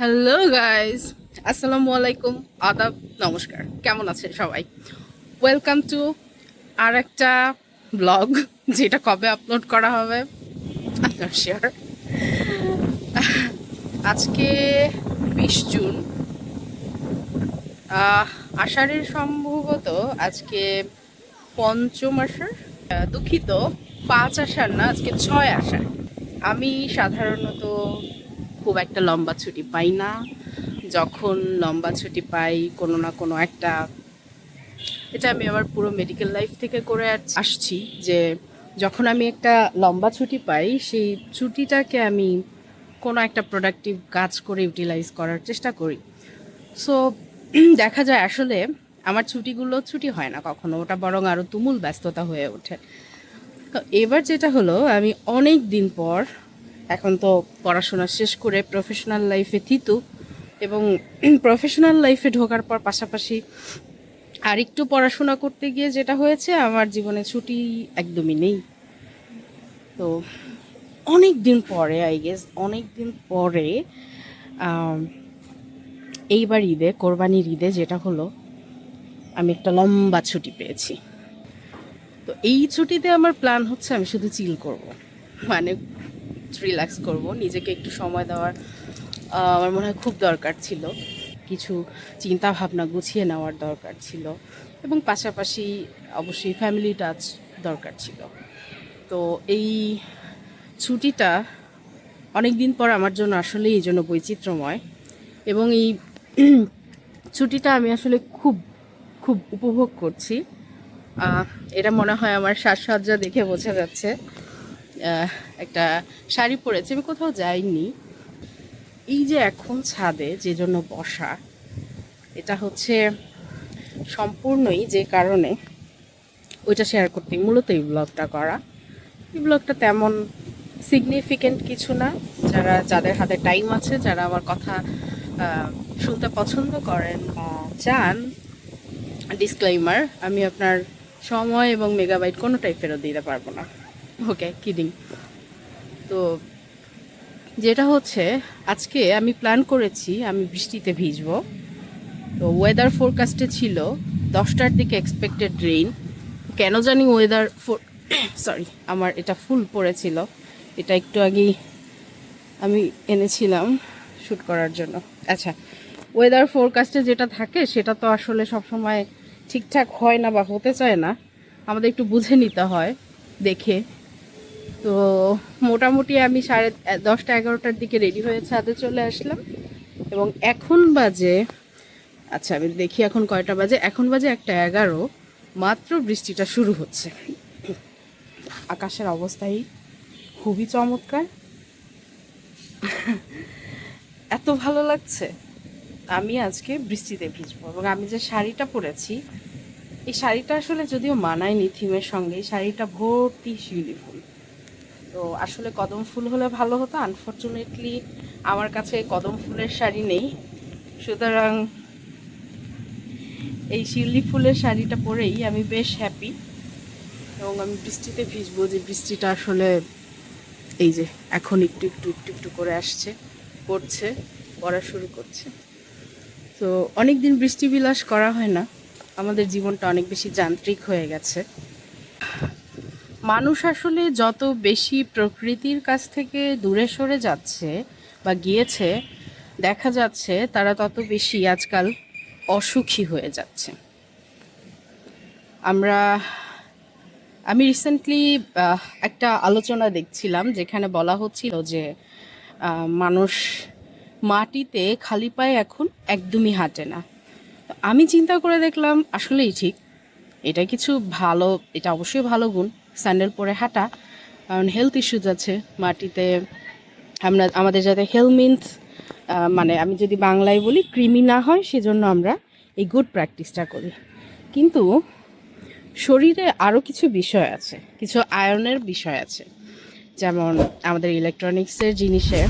Hello guys, আসসালামু আলাইকুম, আদাব, নমস্কার। কেমন আছেন সবাই? ওয়েলকাম টু আর একটা ব্লগ, যেটা কবে আপলোড করা হবে আই নট শিওর। আজকে 20 জুন, আষাঢ়ের সম্ভবত আজকে পঞ্চম আষাঢ়। দুঃখিত, 5 আষাঢ় না, আজকে 6 আষাঢ়। আমি সাধারণত খুব একটা লম্বা ছুটি পাই না। যখন লম্বা ছুটি পাই কোনো না কোনো একটা, এটা আমি আমার পুরো মেডিকেল লাইফ থেকে করে আসছি, যে যখন আমি একটা লম্বা ছুটি পাই সেই ছুটিটাকে আমি কোনো একটা প্রোডাক্টিভ কাজ করে ইউটিলাইজ করার চেষ্টা করি। সো দেখা যায় আসলে আমার ছুটিগুলো ছুটি হয় না কখনো, ওটা বরং আরও তুমুল ব্যস্ততা হয়ে ওঠে। তো এবার যেটা হলো, আমি অনেক দিন পর, এখন তো পড়াশোনা শেষ করে প্রফেশনাল লাইফে থিতু, এবং প্রফেশনাল লাইফে ঢোকার পর পাশাপাশি আর একটু পড়াশোনা করতে গিয়ে যেটা হয়েছে, আমার জীবনে ছুটি একদমই নেই। তো অনেক দিন পরে, আই গেস অনেক দিন পরে, এইবার ঈদে, কোরবানির ঈদে যেটা হলো, আমি একটা লম্বা ছুটি পেয়েছি। তো এই ছুটিতে আমার প্ল্যান হচ্ছে আমি শুধু চিল করব, মানে রিল্যাক্স করব, নিজেকে একটু সময় দেওয়ার আমার মনে হয় খুব দরকার ছিল। কিছু চিন্তা ভাবনা গুছিয়ে নেওয়ার দরকার ছিল, এবং পাশাপাশি অবশ্যই ফ্যামিলি টাচ দরকার ছিল। তো এই ছুটিটা অনেক দিন পর আমার জন্য আসলে এই জন্য বৈচিত্র্যময়, এবং এই ছুটিটা আমি আসলে খুব খুব উপভোগ করছি। এটা মনে হয় আমার সাজসজ্জা দেখে বোঝা যাচ্ছে। একটা শাড়ি পরেছি, আমি কোথাও যাইনি। এই যে এখন ছাদে যে জন্য বসা, এটা হচ্ছে সম্পূর্ণই যে কারণে, ওইটা শেয়ার করতে মূলত এই ব্লগটা করা। এই ব্লগটা তেমন সিগনিফিকেন্ট কিছু না। যাদের হাতে টাইম আছে, যারা আমার কথা শুনতে পছন্দ করেন বা চান, ডিসক্লেইমার, আমি আপনার সময় এবং মেগাবাইট কোনোটাই ফেরত দিতে পারবো না। ওকে, কিডিং। তো যেটা হচ্ছে, আজকে আমি প্ল্যান করেছি আমি বৃষ্টিতে ভিজবো। তো ওয়েদার ফোরকাস্টে ছিল 10টার দিকে এক্সপেক্টেড রেইন। কেন জানি ওয়েদার সরি, আমার এটা ফুল পড়েছিল, এটা একটু আগেই আমি এনেছিলাম শ্যুট করার জন্য। আচ্ছা, ওয়েদার ফোরকাস্টে যেটা থাকে সেটা তো আসলে সবসময় ঠিকঠাক হয় না বা হতে চায় না, আমাদের একটু বুঝে নিতে হয় দেখে। তো মোটামুটি আমি 10টা 11টার দিকে রেডি হয়ে ছাদে চলে আসলাম, এবং এখন বাজে, আচ্ছা আমি দেখি এখন কয়টা বাজে, এখন বাজে 1:11, মাত্র বৃষ্টিটা শুরু হচ্ছে। আকাশের অবস্থাই খুবই চমৎকার, এত ভালো লাগছে। আমি আজকে বৃষ্টিতে ভিজবো, এবং আমি যে শাড়িটা পরেছি, এই শাড়িটা আসলে যদিও মানায়নি থিমের সঙ্গে, এই শাড়িটা ভর্তি শিউলি ফুল। তো আসলে কদম ফুল হলে ভালো হতো, আনফর্চুনেটলি আমার কাছে কদম ফুলের শাড়ি নেই, সুতরাং এই শিউলি ফুলের শাড়িটা পরেই আমি বেশ হ্যাপি। এবং আমি বৃষ্টিতে ভিজবো, যে বৃষ্টিটা আসলে এই যে এখন একটু একটু একটু একটু করে আসছে, পড়ছে, পড়া শুরু করছে। তো অনেক দিন বৃষ্টি বিলাস করা হয় না, আমাদের জীবনটা অনেক বেশি যান্ত্রিক হয়ে গেছে। মানুষ আসলে যত বেশি প্রকৃতির কাছ থেকে দূরে সরে যাচ্ছে বা গিয়েছে, দেখা যাচ্ছে তারা তত বেশি আজকাল অসুখী হয়ে যাচ্ছে। আমি রিসেন্টলি একটা আলোচনা দেখছিলাম, যেখানে বলা হচ্ছিল যে মানুষ মাটিতে খালি পায়ে এখন একদমই হাঁটে না। তো আমি চিন্তা করে দেখলাম আসলেই ঠিক, এটা কিছু ভালো, এটা অবশ্যই ভালো গুণ স্যান্ডেল পরে হাঁটা, কারণ হেলথ ইস্যুজ আছে মাটিতে। আমাদের যাতে হেলমিন্স, মানে আমি যদি বাংলায় বলি, কৃমি না হয়, সেজন্য আমরা এই গুড প্র্যাকটিসটা করি। কিন্তু শরীরে আরও কিছু বিষয় আছে, কিছু আয়নের বিষয় আছে, যেমন আমাদের ইলেকট্রনিক্সের জিনিসে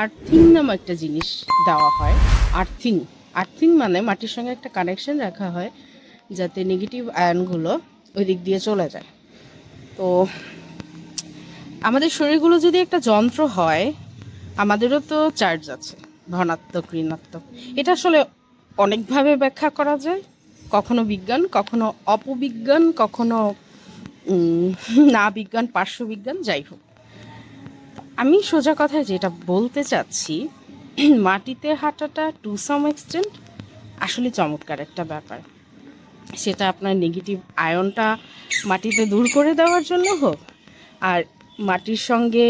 আর্থিং নামক একটা জিনিস দেওয়া হয়। আর্থিং, আর্থিং মানে মাটির সঙ্গে একটা কানেকশন রাখা হয়, যাতে নেগেটিভ আয়নগুলো ওই দিক দিয়ে চলে যায়। তো আমাদের শরীরগুলো যদি একটা যন্ত্র হয়, আমাদেরও তো চার্জ আছে, ধনাত্মক ঋণাত্মক, এটা আসলে অনেকভাবে ব্যাখ্যা করা যায়। কখনো বিজ্ঞান, কখনো অপবিজ্ঞান, কখনো না বিজ্ঞান, পার্শ্ববিজ্ঞান, যাই হোক। আমি সোজা কথায় যেটা বলতে চাচ্ছি, মাটিতে হাঁটাটা টু সাম এক্সটেন্ট আসলে চমৎকার একটা ব্যাপার। সেটা আপনার নেগেটিভ আয়নটা মাটিতে দূর করে দেওয়ার জন্য হোক, আর মাটির সঙ্গে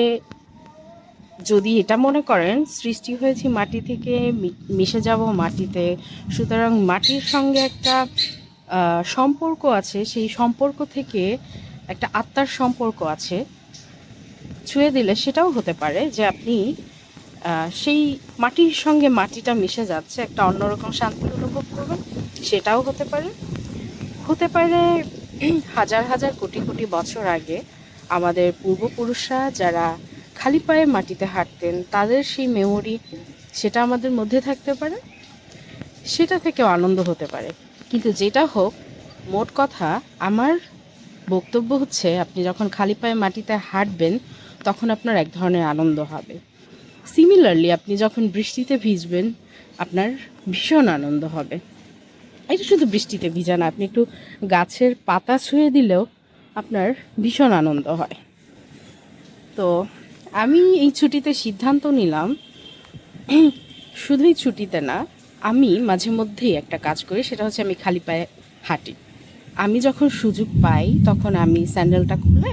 যদি এটা মনে করেন সৃষ্টি হয়েছি মাটি থেকে, মিশে যাব মাটিতে, সুতরাং মাটির সঙ্গে একটা সম্পর্ক আছে, সেই সম্পর্ক থেকে একটা আত্মার সম্পর্ক আছে, ছুঁয়ে দিলে সেটাও হতে পারে যে আপনি সেই মাটির সঙ্গে মাটিটা মিশে যাচ্ছে, একটা অন্যরকম শান্তি অনুভব করবেন, সেটাও হতে পারে। হতে পারে হাজার হাজার কোটি কোটি বছর আগে আমাদের পূর্বপুরুষরা যারা খালি পায়ে মাটিতে হাঁটতেন, তাদের সেই মেমোরি, সেটা আমাদের মধ্যে থাকতে পারে, সেটা থেকেও আনন্দ হতে পারে। কিন্তু যেটা হোক, মোট কথা আমার বক্তব্য হচ্ছে, আপনি যখন খালি পায়ে মাটিতে হাঁটবেন তখন আপনার এক ধরনের আনন্দ হবে। সিমিলারলি আপনি যখন বৃষ্টিতে ভিজবেন আপনার ভীষণ আনন্দ হবে। এটা শুধু বৃষ্টিতে ভিজা না, আপনি একটু গাছের পাতা ছুঁয়ে দিলেও আপনার ভীষণ আনন্দ হয়। তো আমি এই ছুটিতে সিদ্ধান্ত নিলাম, শুধুই ছুটিতে না, আমি মাঝে মধ্যেই একটা কাজ করি, সেটা হচ্ছে আমি খালি পায়ে হাঁটি। আমি যখন সুযোগ পাই তখন আমি স্যান্ডেলটা খুলে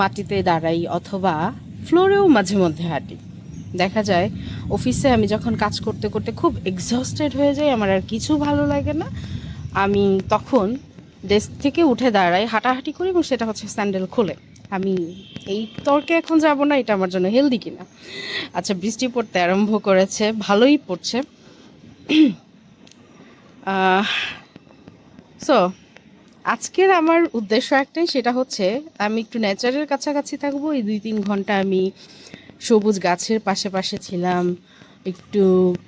মাটিতে দাঁড়াই, অথবা ফ্লোরেও মাঝে মধ্যে হাঁটি। দেখা যায় অফিসে আমি যখন কাজ করতে করতে খুব এক্সস্টেড হয়ে যাই, আমার আর কিছু ভালো লাগে না, আমি তখন ডেস্ক থেকে উঠে দাঁড়াই, হাঁটাহাঁটি করি, এবং সেটা হচ্ছে স্যান্ডেল খুলে। আমি এই তর্কে এখন যাব না এটা আমার জন্য হেলদি কিনা। আচ্ছা, বৃষ্টি পড়তে আরম্ভ করেছে, ভালোই পড়ছে। সো আজকের আমার উদ্দেশ্য একটাই, সেটা হচ্ছে আমি একটু নেচারের কাছাকাছি থাকবো। এই 2-3 ঘন্টা আমি সবুজ গাছের পাশে পাশে ছিলাম, একটু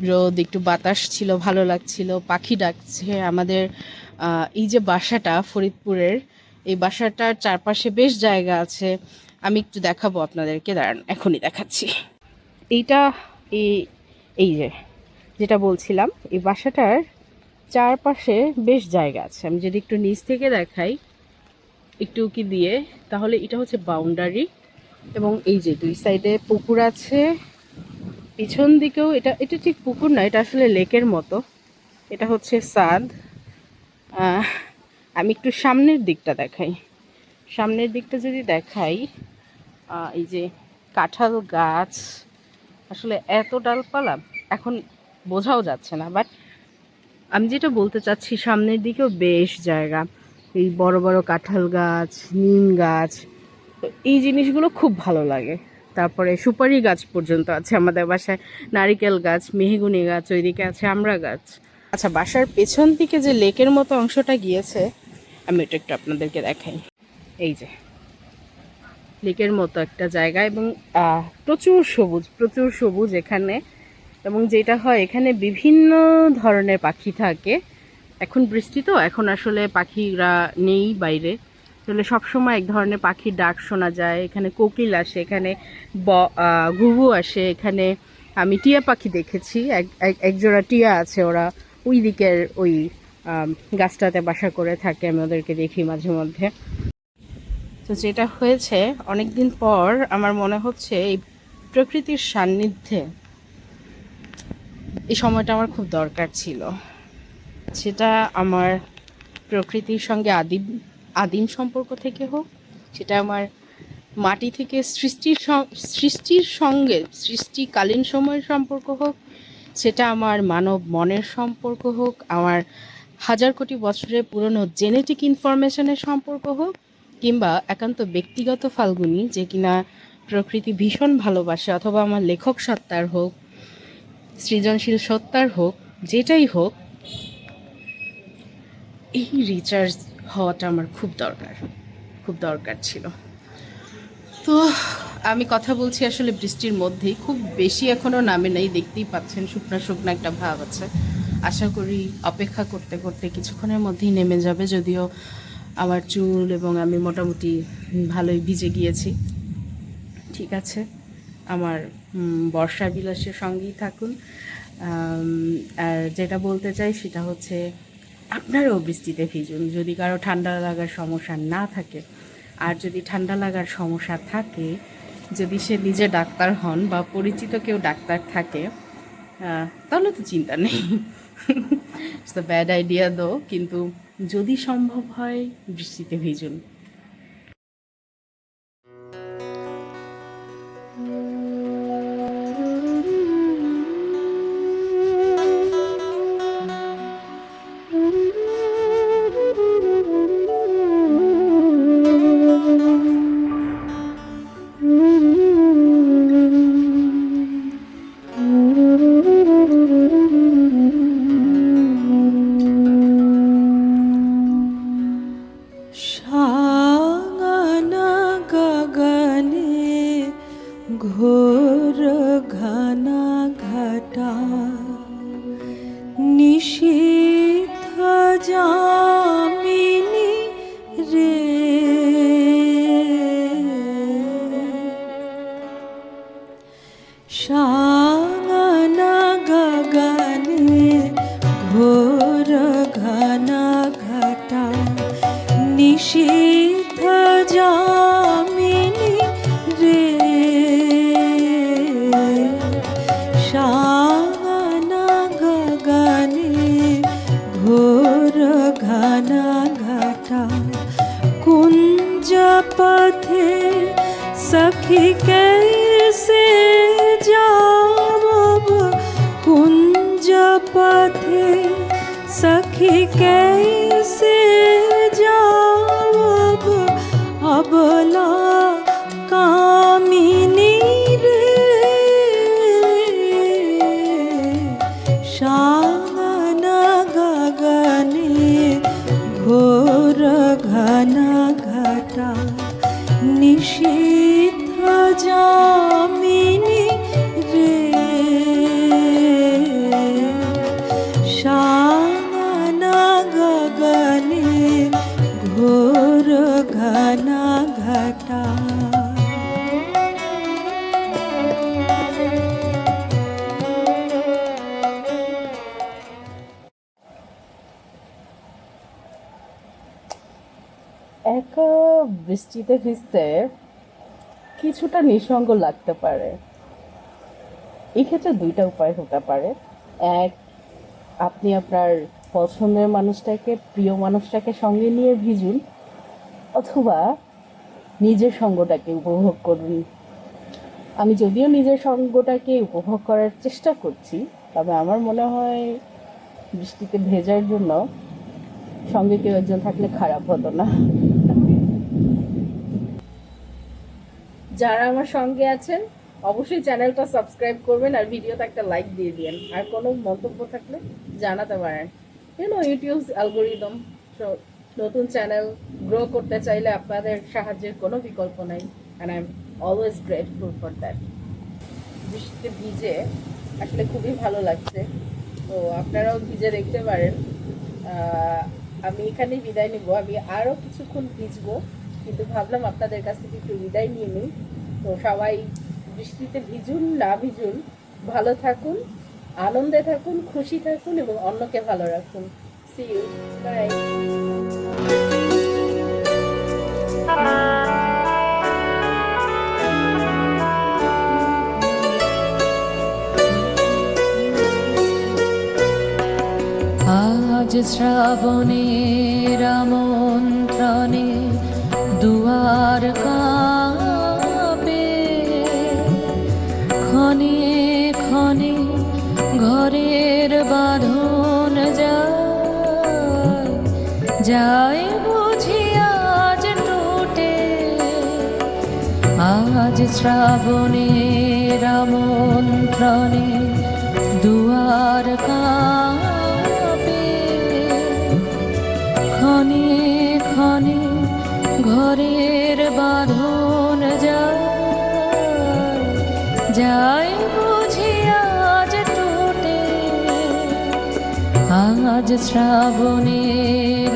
রোদ, একটু বাতাস ছিল, ভালো লাগছিল, পাখি ডাকছে। আমাদের এই যে বাসাটা ফরিদপুরের, এই বাসাটার চারপাশে বেশ জায়গা আছে, আমি একটু দেখাবো আপনাদেরকে, দাঁড়ান এখনই দেখাচ্ছি। এইটা এই এই যে যেটা বলছিলাম, এই বাসাটার চারপাশে বেশ জায়গা আছে। আমি যদি একটু নিচ থেকে দেখাই একটু উকি দিয়ে, তাহলে এটা হচ্ছে বাউন্ডারি, এবং এই যে 2 সাইডে পুকুর আছে, পিছন দিকেও এটা এটা ঠিক পুকুর না, এটা আসলে লেকের মতো, এটা হচ্ছে ছাদ। আমি একটু সামনের দিকটা দেখাই। সামনের দিকটা যদি দেখাই, এই যে কাঁঠাল গাছ, আসলে এত ডালপালা এখন বোঝাও যাচ্ছে না, বাট আমি যেটা বলতে চাচ্ছি, সামনের দিকেও বেশ জায়গা, এই বড় বড় কাঁঠাল গাছ, নিম গাছ, তো এই জিনিসগুলো খুব ভালো লাগে। তারপরে সুপারি গাছ পর্যন্ত আছে আমাদের বাসায়, নারিকেল গাছ, মেহগুনি গাছ, ওইদিকে আছে আমড়া গাছ। আচ্ছা, বাসার পেছন দিকে যে লেকের মতো অংশটা গিয়েছে, আমি এটা একটু আপনাদেরকে দেখাই। এই যে লেকের মতো একটা জায়গা, এবং প্রচুর সবুজ, প্রচুর সবুজ এখানে। এবং যেটা হয়, এখানে বিভিন্ন ধরনের পাখি থাকে। এখন বৃষ্টি তো, এখন আসলে পাখিরা নেই বাইরে, আসলে সবসময় এক ধরনের পাখির ডাক শোনা যায়। এখানে কোকিল আসে, এখানে ঘুঘু আসে, এখানে আমি টিয়া পাখি দেখেছি, এক জোড়া টিয়া আছে, ওরা ওই দিকের ওই গাছটাতে বাসা করে থাকে, আমি ওদেরকে দেখি মাঝে মধ্যে। তো যেটা হয়েছে, অনেক দিন পর আমার মনে হচ্ছে এই প্রকৃতির সান্নিধ্যে এই সময়টা আমার খুব দরকার ছিল। সেটা আমার প্রকৃতির সঙ্গে আদিম সম্পর্ক থেকে হোক, সেটা আমার মাটি থেকে সৃষ্টির সঙ্গে সৃষ্টিকালীন সময়ের সম্পর্ক হোক, সেটা আমার মানব মনের সম্পর্ক হোক, আমার হাজার কোটি বছরের পুরনো জেনেটিক ইনফরমেশনের সম্পর্ক হোক, কিংবা একান্ত ব্যক্তিগত ফাল্গুনি যে কিনা প্রকৃতি ভীষণ ভালোবাসে, অথবা আমার লেখক সত্তার হোক, সৃজনশীল সত্তার হোক, যেটাই হোক, এই রিচার্জ হওয়াটা আমার খুব দরকার ছিল। তো আমি কথা বলছি আসলে বৃষ্টির মধ্যেই, খুব বেশি এখনও নামে নাই, দেখতেই পাচ্ছেন শুকনা শুকনা একটা ভাব আছে। আশা করি অপেক্ষা করতে করতে কিছুক্ষণের মধ্যেই নেমে যাবে, যদিও আমার চুল এবং আমি মোটামুটি ভালোই ভিজে গিয়েছি। ঠিক আছে, আমার বর্ষা বিলাসের সঙ্গেই থাকুন। আর যেটা বলতে চাই সেটা হচ্ছে আপনারাও বৃষ্টিতে ভিজুন যদি কারো ঠান্ডা লাগার সমস্যা না থাকে। আর যদি ঠান্ডা লাগার সমস্যা থাকে, যদি সে নিজে ডাক্তার হন বা পরিচিত কেউ ডাক্তার থাকে, তাহলে তো চিন্তা নেই। ইটস আ ব্যাড আইডিয়া দো, কিন্তু যদি সম্ভব হয় বৃষ্টিতে ভিজুন। ঘোর ঘনা ঘটা নিশীথ যামিনী রে, সাঙনা গগনে ঘোর ঘনা ঘটা নিশীথ যামিনী রে, সাঙনা গগনে ঘোর ঘনা ঘটা কুঞ্জ পথে सखी कैसे जावब, कुंज पथे सखी कैसे जावब, अबला कामिनी रे, साङना गगने घोर घना घटा निशीथ যামিনী রে, সাঙনা গগনে ঘোর ঘনা ঘটা। একা বৃষ্টিতে ভিজতে কিছুটা নিঃসঙ্গ লাগতে পারে। এক্ষেত্রে দুইটা উপায় হতে পারে। এক, আপনি আপনার পছন্দের মানুষটাকে, প্রিয় মানুষটাকে সঙ্গে নিয়ে ভিজুন, অথবা নিজের সঙ্গটাকে উপভোগ করুন। আমি যদিও নিজের সঙ্গটাকে উপভোগ করার চেষ্টা করছি, তবে আমার মনে হয় বৃষ্টিতে ভেজার জন্য সঙ্গে কেউ একজন থাকলে খারাপ হতো না। যারা আমার সঙ্গে আছেন অবশ্যই চ্যানেলটা সাবস্ক্রাইব করবেন আর ভিডিওতে একটা লাইক দিয়ে দিন। আর কোনো মন্তব্য থাকলে জানাতে পারেন। ইউটিউব অ্যালগোরিদম, নতুন চ্যানেল গ্রো করতে চাইলে আপনাদের সাহায্যের কোনো বিকল্প নাই, and I am always grateful for that. বৃষ্টিতে ভিজে আসলে খুবই ভালো লাগছে, তো আপনারাও ভিজে দেখতে পারেন। আমি এখানেই বিদায় নিব, আমি আরও কিছুক্ষণ ভিজবো, কিন্তু ভাবলাম আপনাদের কাছ থেকে একটু বিদায় নিয়ে নিই। তো সবাই বৃষ্টিতে ভিজুন না ভিজুন, ভালো থাকুন, আনন্দে থাকুন, খুশি থাকুন এবং অন্যকে ভালো রাখুন। See you, bye. আজ শ্রাবণের আমন্ত্রণে দুয়ার কাঁপে, ক্ষণে ক্ষণে ঘরের বাঁধন যায়, যায় বুঝি আজ টুটে। আজ শ্রাবণের আমন্ত্রণে দুয়ার কাঁপে, ক্ষণে ক্ষণে ঘরের বাঁধন যায়, যায় বুঝি আজ টুটে। আজ শ্রাবণের